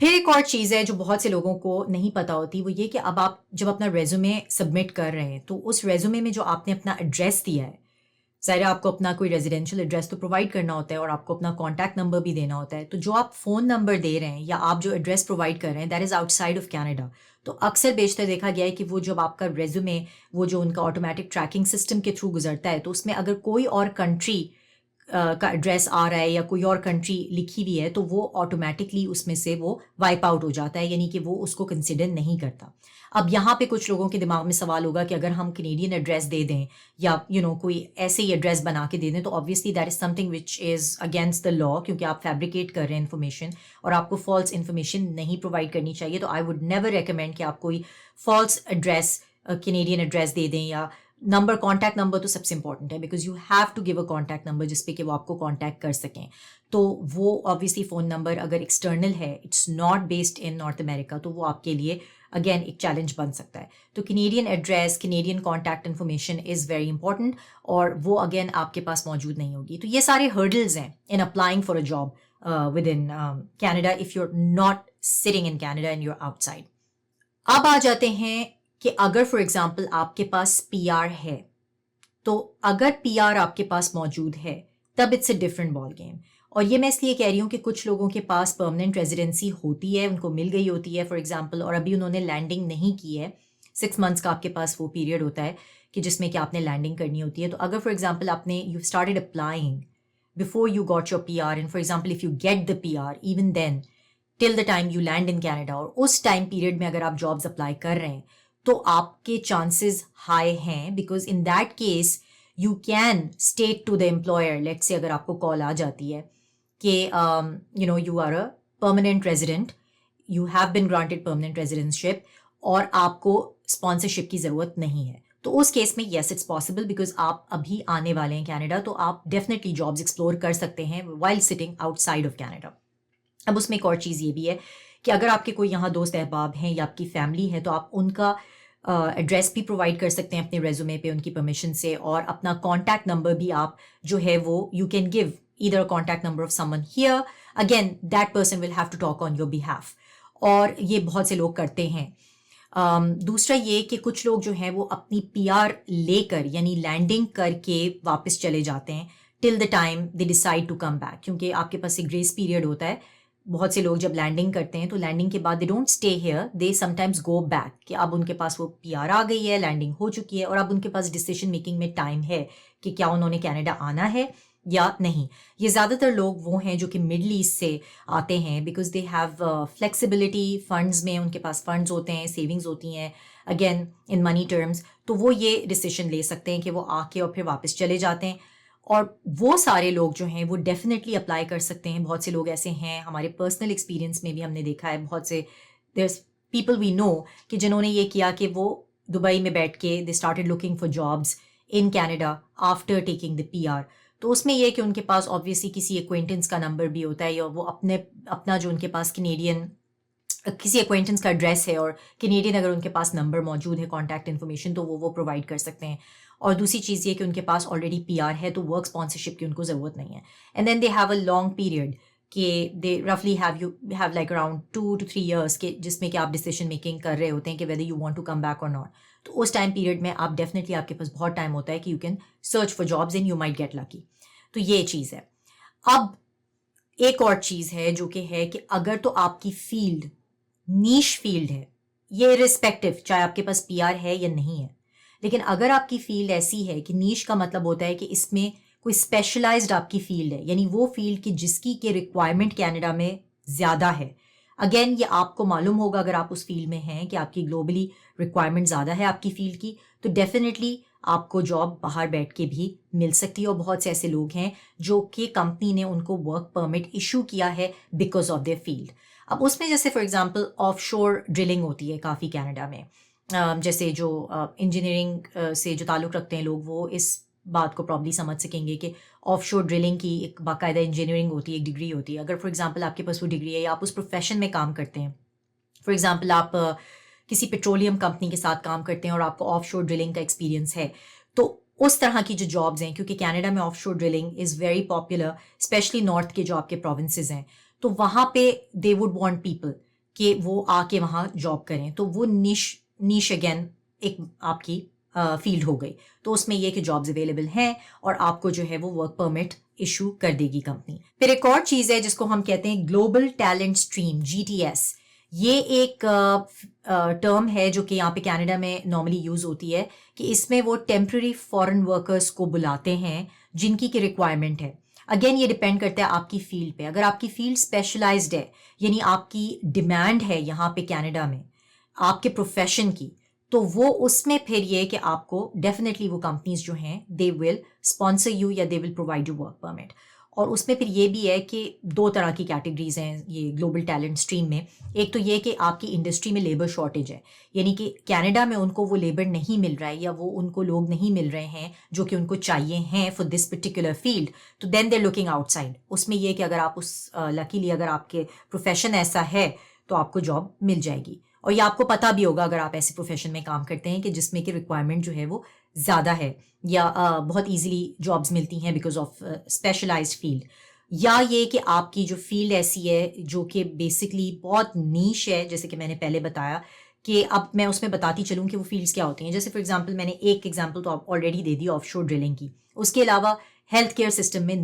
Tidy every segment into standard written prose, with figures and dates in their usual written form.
پھر ایک اور چیز ہے جو بہت سے لوگوں کو نہیں پتہ ہوتی، وہ یہ کہ اب آپ جب اپنا ریزومے سبمٹ کر رہے ہیں تو اس ریزومے میں جو آپ نے اپنا ایڈریس دیا ہے، ظاہر آپ کو اپنا کوئی ریزیڈینشیل ایڈریس تو پرووائڈ کرنا ہوتا ہے اور آپ کو اپنا کانٹیکٹ نمبر بھی دینا ہوتا ہے. تو جو آپ فون نمبر دے رہے ہیں یا آپ جو ایڈریس پرووائڈ کر رہے ہیں that is out side of Canada. تو اکثر بیشتر دیکھا گیا ہے کہ وہ جب آپ کا ریزومے وہ جو ان کا آٹومیٹک ٹریکنگ سسٹم کے تھرو گزرتا ہے تو اس میں اگر کوئی اور کنٹری کا ایڈریس آ رہا ہے یا کوئی اور کنٹری لکھی ہوئی ہے تو وہ آٹومیٹکلی اس میں سے وہ وائپ آؤٹ ہو جاتا ہے، یعنی کہ وہ اس کو کنسیڈر نہیں کرتا. اب یہاں پہ کچھ لوگوں کے دماغ میں سوال ہوگا کہ اگر ہم کینیڈین ایڈریس دے دیں یا کوئی ایسے ہی ایڈریس بنا کے دے دیں تو obviously that is something which is against the law, کیونکہ آپ فیبریکیٹ کر رہے ہیں انفارمیشن اور آپ کو فالس انفارمیشن نہیں پرووائڈ کرنی چاہیے. تو آئی ووڈ نیور ریکمینڈ کہ آپ کوئی فالس ایڈریس کینیڈین ایڈریس دے دیں. یا نمبر، کانٹیکٹ نمبر تو سب سے امپورٹنٹ ہے، because you have to give a contact number جس پہ کہ وہ آپ کو کانٹیکٹ کر سکیں. تو وہ آبویسلی فون نمبر اگر ایکسٹرنل ہے، it's not based in North America, تو وہ آپ کے لیے اگین ایک چیلنج بن سکتا ہے. تو Canadian address, Canadian contact information is very important, اور وہ اگین آپ کے پاس موجود نہیں ہوگی. تو یہ سارے ہرڈلز ہیں in applying for a job with in Canada if you are not sitting in Canada and you are آؤٹ سائڈ. اب آ جاتے ہیں کہ اگر فار ایگزامپل آپ کے پاس پی آر ہے، تو اگر پی آر آپ کے پاس موجود ہے تب it's a different ball game. اور یہ میں اس لیے کہہ رہی ہوں کہ کچھ لوگوں کے پاس پرماننٹ ریزیڈنسی ہوتی ہے، ان کو مل گئی ہوتی ہے فار ایگزامپل، اور ابھی انہوں نے لینڈنگ نہیں کی ہے. 6 months کا آپ کے پاس وہ پیریڈ ہوتا ہے کہ جس میں کہ آپ نے لینڈنگ کرنی ہوتی ہے. تو اگر فار ایگزامپل آپ نے you started applying before you got your P R, and for example if you get the P R even then till the time you land in Canada, اور اس ٹائم پیریڈ میں اگر آپ jobs apply کر رہے ہیں تو آپ کے چانسز ہائی ہیں، because in that case you can state to the employer, let say اگر آپ کو کال آ جاتی ہے کہ you are a permanent resident, you have been granted permanent residentship اور آپ کو اسپانسرشپ کی ضرورت نہیں ہے، تو اس کیس میں یس اٹس پاسبل، بیکاز آپ ابھی آنے والے ہیں کینیڈا، تو آپ ڈیفینیٹلی جابس ایکسپلور کر سکتے ہیں while sitting out side of Canada. اب اس میں ایک اور چیز یہ بھی ہے کہ اگر آپ کے کوئی یہاں دوست احباب ہیں یا آپ کی فیملی ہے تو آپ ان کا ایڈریس بھی پرووائڈ کر سکتے ہیں اپنے ریزومے پہ ان کی پرمیشن سے، اور اپنا کانٹیکٹ نمبر بھی آپ جو ہے وہ you can give either contact number of someone here, again that person will have to talk on your behalf, اور یہ بہت سے لوگ کرتے ہیں. دوسرا یہ کہ کچھ لوگ جو ہیں وہ اپنی پی آر لے کر یعنی لینڈنگ کر کے واپس چلے جاتے ہیں till the time they decide to come back, کیونکہ آپ کے پاس ایک گریس پیریڈ ہوتا ہے. بہت سے لوگ جب لینڈنگ کرتے ہیں تو لینڈنگ کے بعد they don't stay here, they some times go back, کہ اب ان کے پاس وہ پی آر آ گئی ہے، لینڈنگ ہو چکی ہے، اور اب ان کے پاس ڈیسیشن میکنگ میں ٹائم ہے کہ کیا انہوں نے کینیڈا آنا ہے یا نہیں. یہ زیادہ تر لوگ وہ ہیں جو کہ مڈل ایسٹ سے آتے ہیں، because they have flexibility funds میں، ان کے پاس فنڈز ہوتے ہیں، سیونگز ہوتی ہیں اگین ان منی ٹرمز، تو وہ یہ ڈیسیشن لے سکتے ہیں کہ وہ آ کے اور پھر واپس چلے جاتے ہیں. اور وہ سارے لوگ جو ہیں وہ ڈیفینیٹلی اپلائی کر سکتے ہیں. بہت سے لوگ ایسے ہیں، ہمارے پرسنل ایکسپیرینس میں بھی ہم نے دیکھا ہے بہت سے there's پیپل وی نو کہ جنہوں نے یہ کیا کہ وہ دبئی میں بیٹھ کے they started looking for jobs in Canada after taking the P are. تو اس میں یہ کہ ان کے پاس آبویسلی کسی ایکوینٹنس کا نمبر بھی ہوتا ہے، یا وہ اپنا جو ان کے پاس کینیڈین کسی ایکوینٹنس کا ایڈریس ہے اور کینیڈین اگر ان کے پاس نمبر موجود ہے کانٹیکٹ انفارمیشن تو وہ پرووائڈ کر سکتے ہیں. اور دوسری چیز یہ کہ ان کے پاس آلریڈی پی آر ہے تو ورک اسپانسرشپ کی ان کو ضرورت نہیں ہے. And then they have a long period کہ دے رفلی have like around 2 to 3 years کے جس میں کہ آپ ڈیسیشن میکنگ کر رہے ہوتے ہیں کہ whether you want to come back or not. تو اس ٹائم پیریڈ میں آپ ڈیفینیٹلی آپ کے پاس بہت ٹائم ہوتا ہے کہ you can search for jobs and you might get lucky. تو یہ چیز ہے. اب ایک اور چیز ہے جو کہ ہے کہ اگر تو آپ کی فیلڈ نیش فیلڈ ہے، یہ رسپیکٹو چاہے آپ کے پاس پی آر ہے یا نہیں ہے، لیکن اگر آپ کی فیلڈ ایسی ہے کہ نیش کا مطلب ہوتا ہے کہ اس میں کوئی اسپیشلائزڈ آپ کی فیلڈ ہے، یعنی وہ فیلڈ کی جس کی کہ ریکوائرمنٹ کینیڈا میں زیادہ ہے. اگین یہ آپ کو معلوم ہوگا اگر آپ اس فیلڈ میں ہیں کہ آپ کی گلوبلی ریکوائرمنٹ زیادہ ہے آپ کی فیلڈ کی، تو ڈیفینیٹلی آپ کو جاب باہر بیٹھ کے بھی مل سکتی ہے. اور بہت سے ایسے لوگ ہیں جو کہ کمپنی نے ان کو ورک پرمٹ ایشو کیا ہے بیکاز آف دیئر فیلڈ. اب اس میں جیسے فار ایگزامپل آف شور ڈرلنگ ہوتی ہے کافی کینیڈا میں، جیسے جو انجینئرنگ سے جو تعلق رکھتے ہیں لوگ وہ اس بات کو پرابلی سمجھ سکیں گے کہ آف شور ڈرلنگ کی ایک باقاعدہ انجینئرنگ ہوتی ہے، ایک ڈگری ہوتی ہے. اگر فار ایگزامپل آپ کے پاس وہ ڈگری ہے یا آپ اس پروفیشن میں کام کرتے ہیں، فار ایگزامپل آپ کسی پیٹرولیم کمپنی کے ساتھ کام کرتے ہیں اور آپ کو آف شور ڈرلنگ کا ایکسپیرینس ہے، تو اس طرح کی جو جابز ہیں، کیونکہ کینیڈا میں offshore drilling is very popular, especially North کے جو آپ کے پروونسز ہیں، تو وہاں پہ دے وڈ وانٹ پیپل کہ وہ آ کے وہاں جاب کریں. تو وہ نیش اگین ایک آپ کی فیلڈ ہو گئی. تو اس میں یہ کہ جابز اویلیبل ہیں اور آپ کو جو ہے وہ ورک پرمٹ ایشو کر دے گی کمپنی. پھر ایک اور چیز ہے جس کو ہم کہتے ہیں گلوبل ٹیلنٹ اسٹریم, GTS. یہ ایک ٹرم ہے جو کہ یہاں پہ کینیڈا میں نارملی یوز ہوتی ہے کہ اس میں وہ ٹیمپرری فارن ورکرز کو بلاتے ہیں جن کی ریکوائرمنٹ ہے. اگین یہ ڈپینڈ کرتا ہے آپ کی فیلڈ پہ. اگر آپ کی فیلڈ اسپیشلائزڈ ہے, یعنی آپ کی ڈیمانڈ ہے یہاں پہ کینیڈا میں آپ کے پروفیشن کی, تو وہ اس میں پھر یہ کہ آپ کو ڈیفینیٹلی وہ کمپنیز جو ہیں دے ول اسپانسر یو یا they will provide you work permit. اور اس میں پھر یہ بھی ہے کہ 2 طرح کی کیٹیگریز ہیں یہ گلوبل ٹیلنٹ اسٹریم میں. ایک تو یہ کہ آپ کی انڈسٹری میں لیبر شارٹیج ہے, یعنی کہ کینیڈا میں ان کو وہ لیبر نہیں مل رہا ہے یا وہ ان کو لوگ نہیں مل رہے ہیں جو کہ ان کو چاہیے ہیں فار دس پرٹیکولر فیلڈ. تو دین دے لوکنگ آؤٹ سائڈ. اس میں یہ کہ اگر آپ اس لکیلی اگر آپ کے پروفیشن ایسا ہے تو آپ کو جاب مل جائے گی. اور یہ آپ کو پتہ بھی ہوگا اگر آپ ایسے پروفیشن میں کام کرتے ہیں کہ جس میں کہ ریکوائرمنٹ جو ہے وہ زیادہ ہے یا بہت ایزیلی جابز ملتی ہیں بیکاز آف اسپیشلائزڈ فیلڈ. یا یہ کہ آپ کی جو فیلڈ ایسی ہے جو کہ بیسکلی بہت نیش ہے, جیسے کہ میں نے پہلے بتایا کہ اب میں اس میں بتاتی چلوں کہ وہ فیلڈس کیا ہوتی ہیں. جیسے فار ایگزامپل میں نے ایک ایگزامپل تو آلریڈی دے دی آف شور ڈرلنگ کی. اس کے علاوہ ہیلتھ کیئر سسٹم میں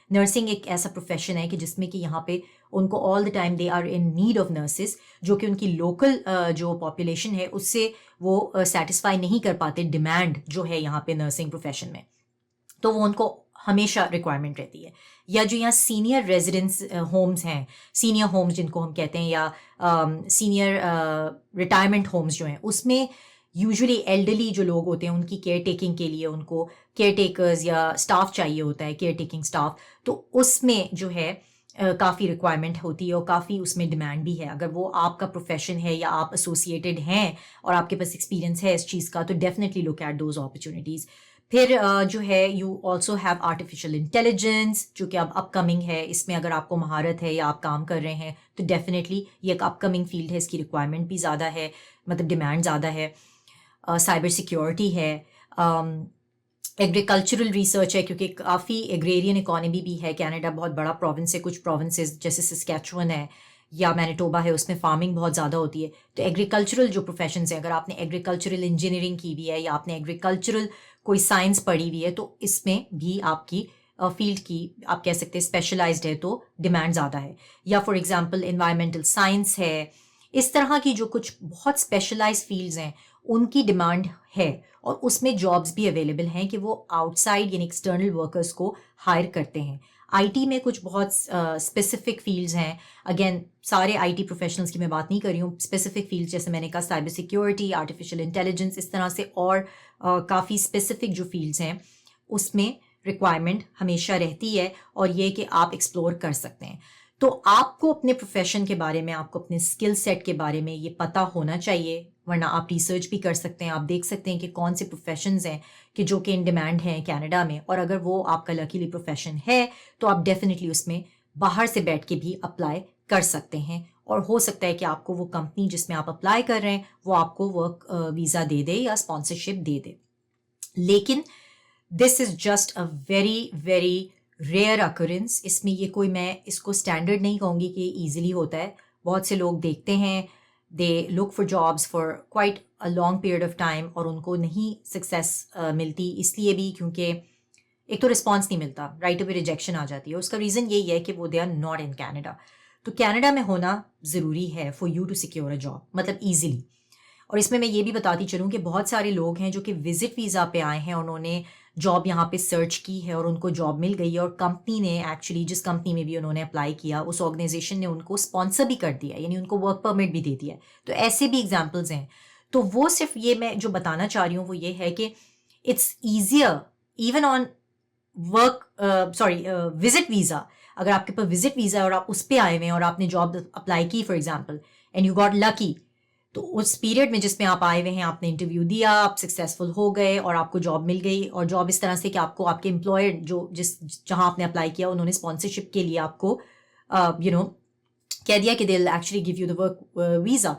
نرسنگ ایک ایسا پروفیشن ہے کہ جس میں کہ یہاں پہ ان کو all the time they are in need of nurses, جو کہ ان کی لوکل جو پاپولیشن ہے اس سے وہ سیٹسفائی نہیں کر پاتے ڈیمانڈ جو ہے یہاں پہ نرسنگ پروفیشن میں, تو وہ ان کو ہمیشہ ریکوائرمنٹ رہتی ہے. یا جو یہاں سینئر ریزیڈنس ہومز ہیں, سینئر ہومز جن کو ہم کہتے ہیں, یا سینئر ریٹائرمنٹ ہومز جو ہیں, اس میں یوزلی ایلڈرلی جو لوگ ہوتے ہیں ان کی کیئر ٹیکنگ کے لیے ان کو کیئر ٹیکرز یا اسٹاف چاہیے ہوتا ہے, کیئر ٹیکنگ اسٹاف. تو اس میں جو ہے کافی ریکوائرمنٹ ہوتی ہے اور کافی اس میں ڈیمانڈ بھی ہے. اگر وہ آپ کا پروفیشن ہے یا آپ ایسوسیٹیڈ ہیں اور آپ کے پاس ایکسپیرینس ہے اس چیز کا, تو definitely look at those opportunities. پھر جو ہے you also have artificial intelligence جو کہ اب اپ کمنگ ہے. اس میں اگر آپ کو مہارت ہے یا آپ کام کر رہے ہیں تو ڈیفینیٹلی یہ ایک اپ کمنگ فیلڈ ہے, اس کی ریکوائرمنٹ بھی زیادہ ہے, مطلب ڈیمانڈ زیادہ ہے. سائبر سیکیورٹی ہے, ایگریکلچرل ریسرچ ہے کیونکہ کافی ایگریرین اکانومی بھی ہے. کینیڈا بہت بڑا پروونس ہے, کچھ پروونسز جیسے سسکیچوئن ہے یا مینیٹوبا ہے اس میں فارمنگ بہت زیادہ ہوتی ہے. تو ایگریکلچرل جو پروفیشنز ہیں, اگر آپ نے ایگریکلچرل انجینئرنگ کی بھی ہے یا آپ نے ایگریکلچرل کوئی سائنس پڑھی ہوئی ہے تو اس میں بھی آپ کی فیلڈ کی آپ کہہ سکتے ہیں اسپیشلائزڈ ہے تو ڈیمانڈ زیادہ ہے. یا فار ایگزامپل انوائرمنٹل سائنس ہے. اس طرح کی جو کچھ بہت اسپیشلائز فیلڈز ہیں ان کی ڈیمانڈ ہے اور اس میں جابس بھی اویلیبل ہیں کہ وہ آؤٹ سائڈ یعنی ایکسٹرنل ورکرز کو ہائر کرتے ہیں. آئی ٹی میں کچھ بہت اسپیسیفک فیلڈز ہیں. اگین سارے آئی ٹی پروفیشنلز کی میں بات نہیں کر رہی ہوں. اسپیسیفک فیلڈ جیسے میں نے کہا سائبر سیکیورٹی, آرٹیفیشیل انٹیلیجنس, اس طرح سے اور کافی اسپیسیفک جو فیلڈز ہیں اس میں ریکوائرمنٹ ہمیشہ رہتی ہے اور یہ کہ آپ ایکسپلور کر سکتے ہیں. تو آپ کو اپنے پروفیشن کے بارے میں, آپ کو اپنے اسکل سیٹ کے بارے میں یہ پتہ ہونا چاہیے, ورنہ آپ ریسرچ بھی کر سکتے ہیں. آپ دیکھ سکتے ہیں کہ کون سے پروفیشنز ہیں کہ جو کہ ان ڈیمانڈ ہیں کینیڈا میں, اور اگر وہ آپ کا لکیلی پروفیشن ہے تو آپ ڈیفینیٹلی اس میں باہر سے بیٹھ کے بھی اپلائی کر سکتے ہیں. اور ہو سکتا ہے کہ آپ کو وہ کمپنی جس میں آپ اپلائی کر رہے ہیں وہ آپ کو ورک ویزا دے دے یا اسپانسرشپ دے دے. لیکن this is just a very very rare occurrence. اس میں یہ کوئی, میں اس کو اسٹینڈرڈ نہیں کہوں گی کہ ایزیلی ہوتا ہے. بہت سے لوگ دیکھتے ہیں, they look for jobs for quite a long period of time اور ان کو نہیں سکسیس ملتی, اس لیے بھی کیونکہ ایک تو رسپانس نہیں ملتا, رائٹ اوے ریجیکشن آ جاتی ہے. اس کا ریزن یہی ہے کہ وہ they are not in Canada. تو کینیڈا میں ہونا ضروری ہے for you to secure a job, مطلب ایزیلی. اور اس میں یہ بھی بتاتی چلوں کہ بہت سارے لوگ ہیں جو کہ وزٹ ویزا پہ آئے ہیں, انہوں نے جاب یہاں پہ سرچ کی ہے اور ان کو جاب مل گئی ہے, اور کمپنی نے ایکچولی جس کمپنی میں بھی انہوں نے اپلائی کیا اس آرگنائزیشن نے ان کو اسپانسر بھی کر دیا, یعنی ان کو ورک پرمٹ بھی دے دیا ہے. تو ایسے بھی ایگزامپلز ہیں. تو وہ صرف یہ میں جو بتانا چاہ رہی ہوں وہ یہ ہے کہ it's easier even on visit visa. اگر آپ کے پاس وزٹ ویزا ہے اور آپ اس پہ آئے ہوئے ہیں اور آپ نے جاب اپلائی کی for example and you got lucky, تو اس پیریڈ میں جس میں آپ آئے ہوئے ہیں آپ نے انٹرویو دیا, آپ سکسیزفل ہو گئے اور آپ کو جاب مل گئی. اور جاب اس طرح سے کہ آپ کو آپ کے امپلائر جو جہاں آپ نے اپلائی کیا انہوں نے اسپانسرشپ کے لیے آپ کو کہہ دیا کہ they will actually give you the work visa.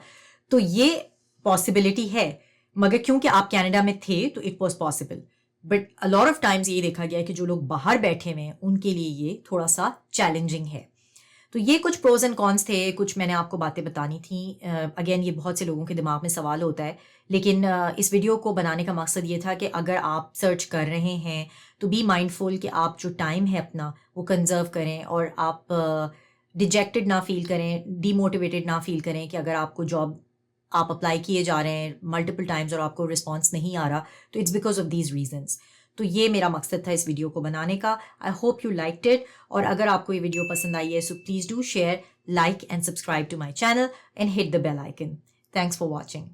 تو یہ پاسبلٹی ہے, مگر کیونکہ آپ کینیڈا میں تھے تو it was possible. But a lot of Times یہ دیکھا گیا ہے کہ جو لوگ باہر بیٹھے ہوئے ہیں ان کے لیے یہ تھوڑا سا چیلنجنگ ہے. تو تو یہ کچھ پروز اینڈ کونس تھے, کچھ میں نے آپ کو باتیں بتانی تھیں. اگین یہ بہت سے لوگوں کے دماغ میں سوال ہوتا ہے, لیکن اس ویڈیو کو بنانے کا مقصد یہ تھا کہ اگر آپ سرچ کر رہے ہیں تو بی مائنڈفل کہ آپ جو ٹائم ہے اپنا وہ کنزرو کریں, اور آپ ڈیجیکٹڈ نہ فیل کریں, ڈی موٹیویٹڈ نہ فیل کریں کہ اگر آپ کو جاب آپ اپلائی کیے جا رہے ہیں ملٹیپل ٹائمز اور آپ کو رسپانس نہیں آ رہا, تو it's because of these reasons. تو یہ میرا مقصد تھا اس ویڈیو کو بنانے کا. I hope you liked it, اور اگر آپ کو یہ ویڈیو پسند آئی ہے so please do share, like and subscribe to my channel and hit the bell icon. Thanks for watching.